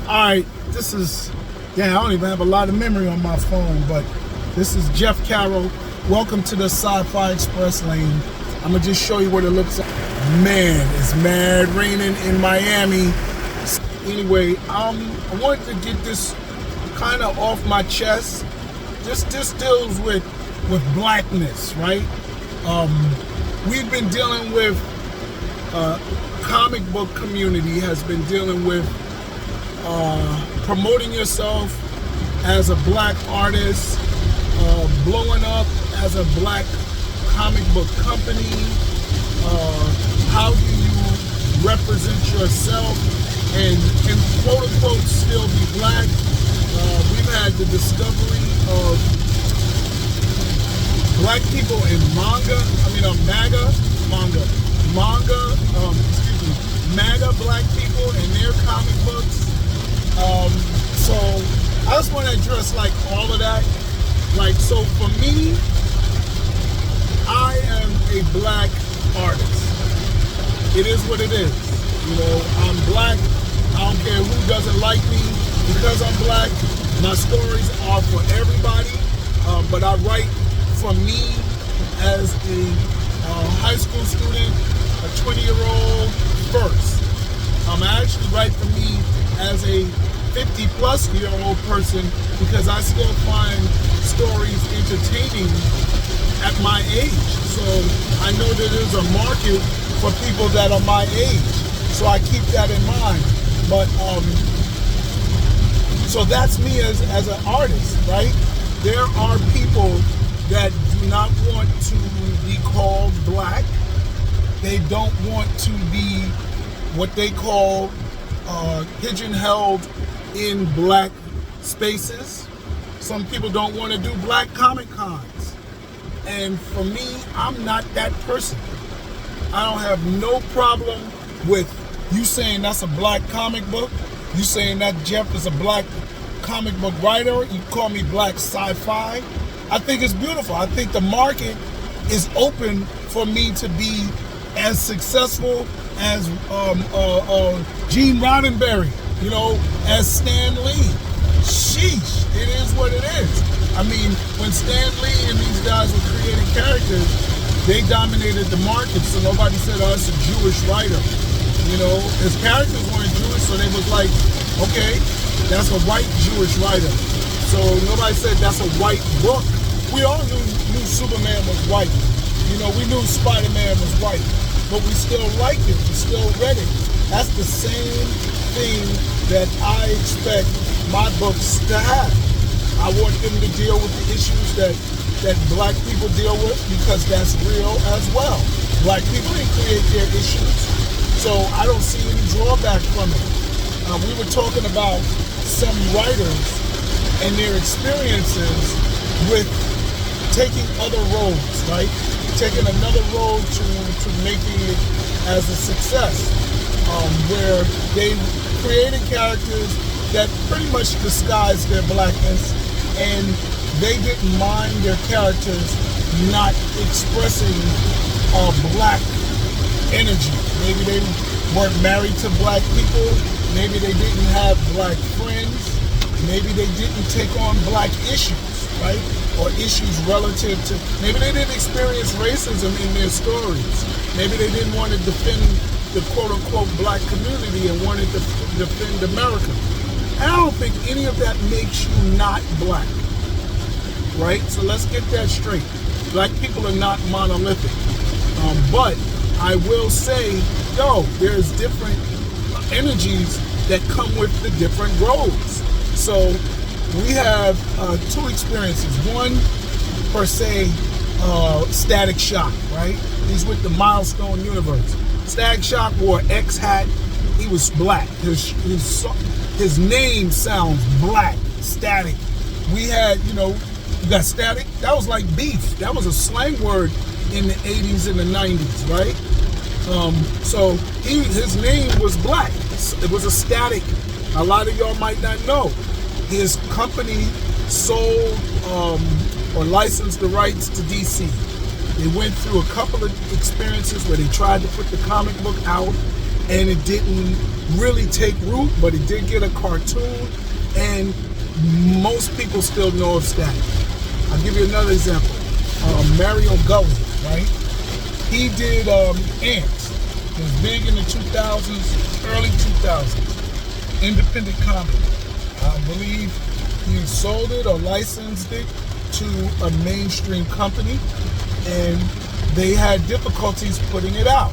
Alright, I don't even have a lot of memory on my phone, but this is Jeff Carroll. Welcome to the Sci-Fi Express Lane. I'm going to just show you what it looks like. Man, it's mad raining in Miami. Anyway, I wanted to get this kind of off my chest. This deals with blackness, right? We've been dealing with, comic book community has been dealing with promoting yourself as a black artist, blowing up as a black comic book company. How do you represent yourself and quote unquote still be black? We've had the discovery of black people in MAGA black people in their comic books. So I just want to address like all of that. Like, so for me, I am a black artist. It is what it is. You know, I'm black. I don't care who doesn't like me because I'm black. My stories are for everybody, but I write for me as a high school student, a 20-year-old first. I actually write for me as a 50-plus-year-old person because I still find stories entertaining at my age. So I know that there's a market for people that are my age. So I keep that in mind. But so that's me as an artist, right? There are people that do not want to be called black. They don't want to be what they call pigeonholed in black spaces. Some people don't want to do black comic cons. And for me, I'm not that person. I don't have no problem with you saying that's a black comic book. You saying that Jeff is a black comic book writer. You call me black sci-fi. I think it's beautiful. I think the market is open for me to be as successful as Gene Roddenberry, you know, as Stan Lee. Sheesh, it is what it is. I mean, when Stan Lee and these guys were creating characters, they dominated the market, so nobody said, oh, it's a Jewish writer. You know, his characters weren't Jewish, so they was like, okay, that's a white Jewish writer. So nobody said that's a white book. We all knew Superman was white. You know, we knew Spider-Man was white, but we still liked it. We still read it. That's the same thing that I expect my books to have. I want them to deal with the issues that black people deal with because that's real as well. Black people didn't create their issues, so I don't see any drawback from it. We were talking about some writers and their experiences with taking other roads, right? Taking another road to making it as a success, where they created characters that pretty much disguised their blackness, and they didn't mind their characters not expressing black energy. Maybe they weren't married to black people. Maybe they didn't have black friends. Maybe they didn't take on black issues, right? Or issues relative to, maybe they didn't experience racism in their stories. Maybe they didn't want to defend the quote-unquote black community and wanted to defend America. And I don't think any of that makes you not black, right? So let's get that straight. Black people are not monolithic. But I will say, there's different energies that come with the different roles. So we have two experiences. One, per se, Static Shock, right? He's with the Milestone universe. Static Shock wore X hat. He was black. His name sounds black. Static. We had, you got Static. That was like beef. That was a slang word in the 80s and the 90s, right? So his name was black. It was a Static. A lot of y'all might not know. His company sold or licensed the rights to DC. They went through a couple of experiences where they tried to put the comic book out and it didn't really take root, but it did get a cartoon, and most people still know of Static. I'll give you another example. Mario Gully, right? He did Ants. It was big in the 2000s, early 2000s. Independent comic. I believe he sold it or licensed it to a mainstream company, and they had difficulties putting it out.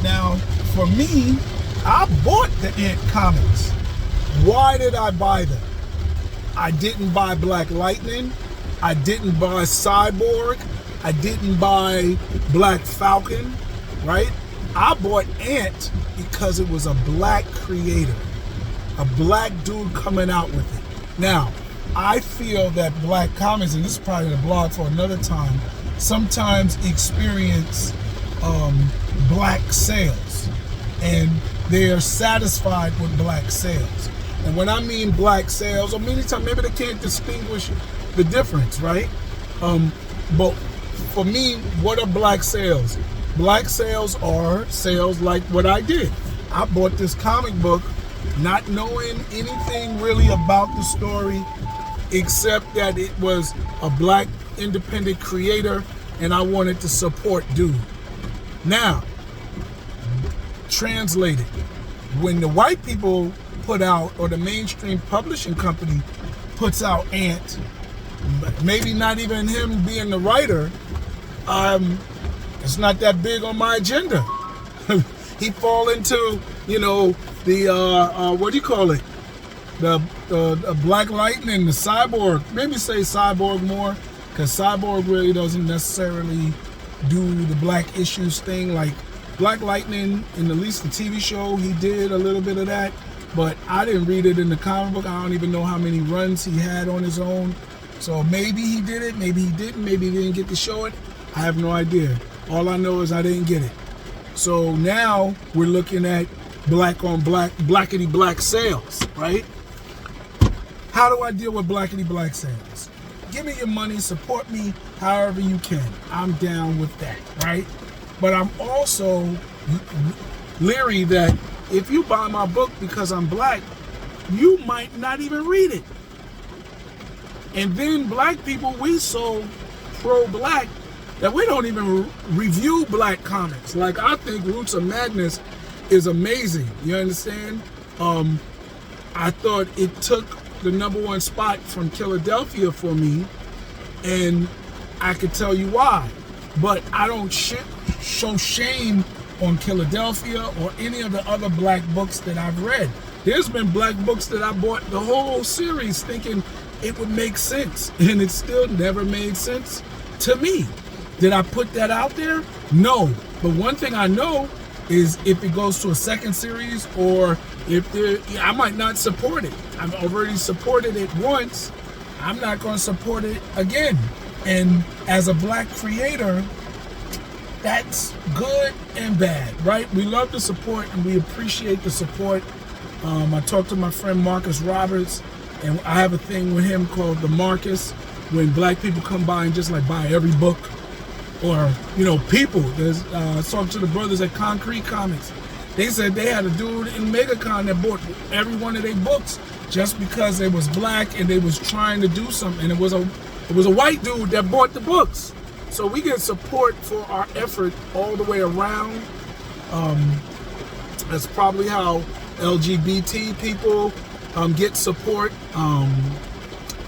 Now, for me, I bought the Ant comics. Why did I buy them? I didn't buy Black Lightning. I didn't buy Cyborg. I didn't buy Black Falcon, right? I bought Ant because it was a black creator, a black dude coming out with it. Now, I feel that black comics, and this is probably a blog for another time, sometimes experience black sales, and they are satisfied with black sales. And when I mean black sales, or many times maybe they can't distinguish the difference, right? But for me, what are black sales? Black sales are sales like what I did. I bought this comic book not knowing anything really about the story, except that it was a black independent creator and I wanted to support dude. Now, translated, when the white people put out, or the mainstream publishing company puts out Ant, maybe not even him being the writer, it's not that big on my agenda. He fall into, the what do you call it? The Black Lightning, the Cyborg. Maybe say Cyborg more, because Cyborg really doesn't necessarily do the black issues thing. Like Black Lightning, in at least the TV show, he did a little bit of that, but I didn't read it in the comic book. I don't even know how many runs he had on his own. So maybe he did it, maybe he didn't, maybe he didn't get to show it. I have no idea. All I know is I didn't get it. So now we're looking at black on black, blackety black sales, right? How do I deal with blackety black sales? Give me your money, support me however you can. I'm down with that, right? But I'm also leery that if you buy my book because I'm black, you might not even read it. And then black people, we so pro-black that we don't even review black comics. Like, I think Roots of Madness is amazing. You understand? I thought it took the #1 spot from Philadelphia for me, and I could tell you why. But I don't show shame on Philadelphia or any of the other black books that I've read. There's been black books that I bought the whole series thinking it would make sense, and it still never made sense to me. Did I put that out there? No. But one thing I know is if it goes to a second series, or if I might not support it. I've already supported it once. I'm not going to support it again. And as a black creator, that's good and bad, right? We love the support and we appreciate the support. I talked to my friend Marcus Roberts, and I have a thing with him called the Marcus, when black people come by and just like buy every book. Or, people. There's talked to the brothers at Concrete Comics. They said they had a dude in MegaCon that bought every one of their books just because they was black and they was trying to do something. And it was a white dude that bought the books. So we get support for our effort all the way around. That's probably how LGBT people get support.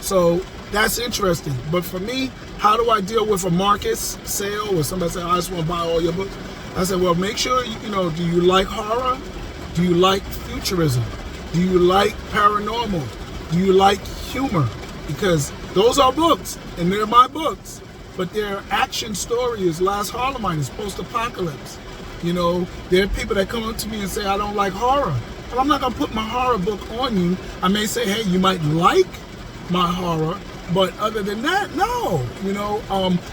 So that's interesting. But for me, how do I deal with a Marcus sale, or somebody say, I just want to buy all your books? I said, well, make sure, do you like horror? Do you like futurism? Do you like paranormal? Do you like humor? Because those are books, and they're my books. But their action story is Last Harlemite, is post-apocalypse. There are people that come up to me and say, I don't like horror. Well, I'm not going to put my horror book on you. I may say, hey, you might like my horror, but other than that, no.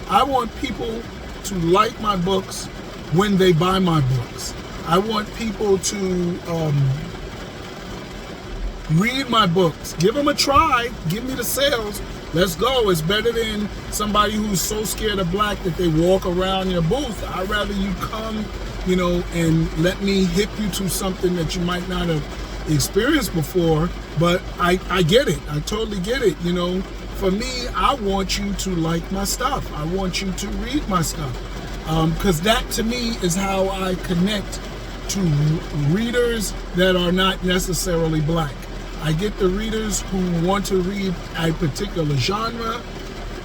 I want people to like my books when they buy my books. I want people to Read my books. Give them a try. Give me the sales. Let's go. It's better than somebody who's so scared of black that they walk around in a booth. I'd rather you come, and let me hip you to something that you might not have experienced before. But I get it. I totally get it. For me, I want you to like my stuff. I want you to read my stuff. Because that to me is how I connect to readers that are not necessarily black. I get the readers who want to read a particular genre,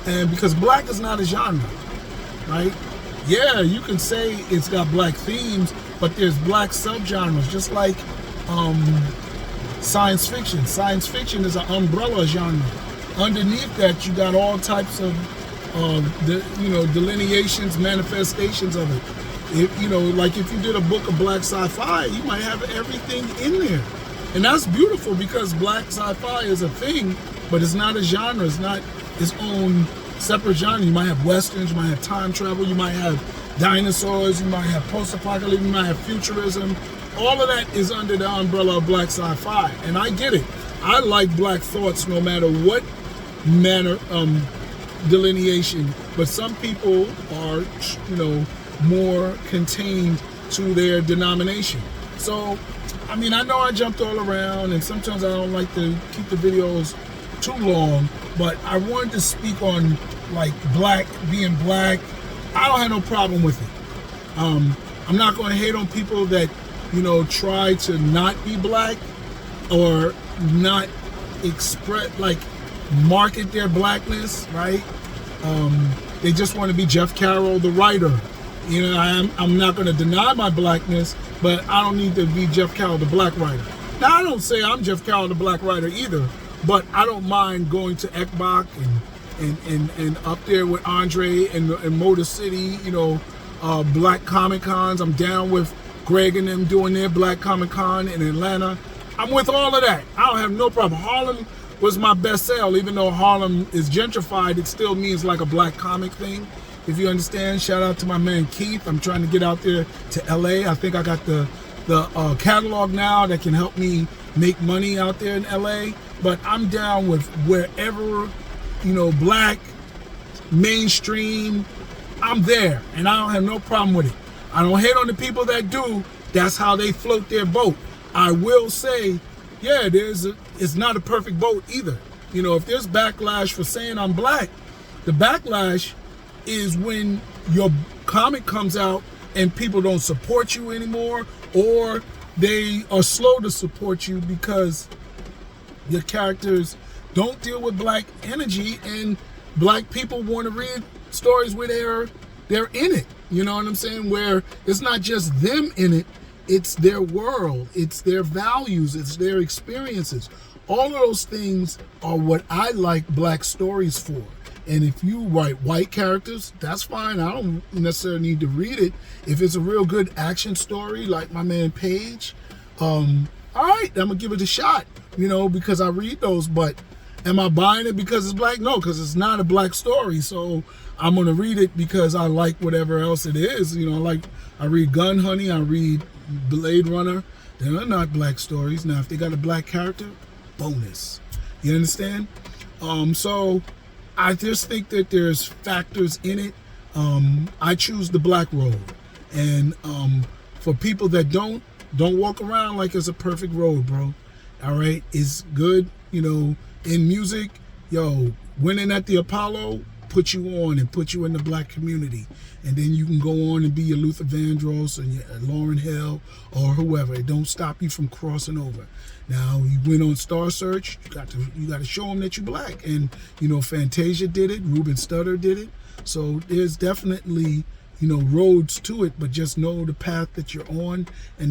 and because black is not a genre, right? Yeah, you can say it's got black themes, but there's black subgenres, just like science fiction. Science fiction is an umbrella genre. Underneath that, you got all types of delineations, manifestations of it. Like if you did a book of black sci-fi, you might have everything in there. And that's beautiful because black sci-fi is a thing, but it's not a genre. It's not its own separate genre. You might have westerns, you might have time travel, you might have dinosaurs, you might have post-apocalypse, you might have futurism. All of that is under the umbrella of black sci-fi. And I get it. I like black thoughts no matter what manner delineation, but some people are more contained to their denomination. So I know I jumped all around, and sometimes I don't like to keep the videos too long, but I wanted to speak on like black being black. I don't have no problem with it. I'm not going to hate on people that try to not be black or not market their blackness, right? They just want to be Jeff Carroll, the writer. I'm not going to deny my blackness, but I don't need to be Jeff Carroll, the black writer. Now, I don't say I'm Jeff Carroll, the black writer either, but I don't mind going to Ekbach and up there with Andre and Motor City, black Comic Cons. I'm down with Greg and them doing their black Comic Con in Atlanta. I'm with all of that. I don't have no problem. Harlem was my best sale. Even though Harlem is gentrified, it still means like a black comic thing. If you understand, shout out to my man Keith. I'm trying to get out there to LA. I think I got the catalog now that can help me make money out there in LA. But I'm down with wherever, black, mainstream, I'm there. And I don't have no problem with it. I don't hate on the people that do. That's how they float their boat. I will say, yeah, it's not a perfect boat either. If there's backlash for saying I'm black, the backlash is when your comic comes out and people don't support you anymore, or they are slow to support you because your characters don't deal with black energy, and black people want to read stories where they're in it. You know what I'm saying? Where it's not just them in it, it's their world, it's their values, it's their experiences. All of those things are what I like black stories for. And if you write white characters, that's fine. I don't necessarily need to read it. If it's a real good action story, like my man Page, all right, I'm gonna give it a shot, because I read those. But am I buying it because it's black? No, because it's not a black story. So I'm gonna read it because I like whatever else it is. I read Gun Honey, I read Blade Runner. They're not black stories. Now, if they got a black character, bonus. You understand? So I just think that there's factors in it. I choose the black road, and for people that don't walk around like it's a perfect road, bro. All right, it's good. In music, winning at the Apollo put you on and put you in the black community, and then you can go on and be your Luther Vandross and your Lauryn Hill or whoever. It don't stop you from crossing over. Now, you went on Star Search, you got to show them that you're black. And, Fantasia did it, Ruben Studdard did it. So there's definitely, roads to it, but just know the path that you're on. And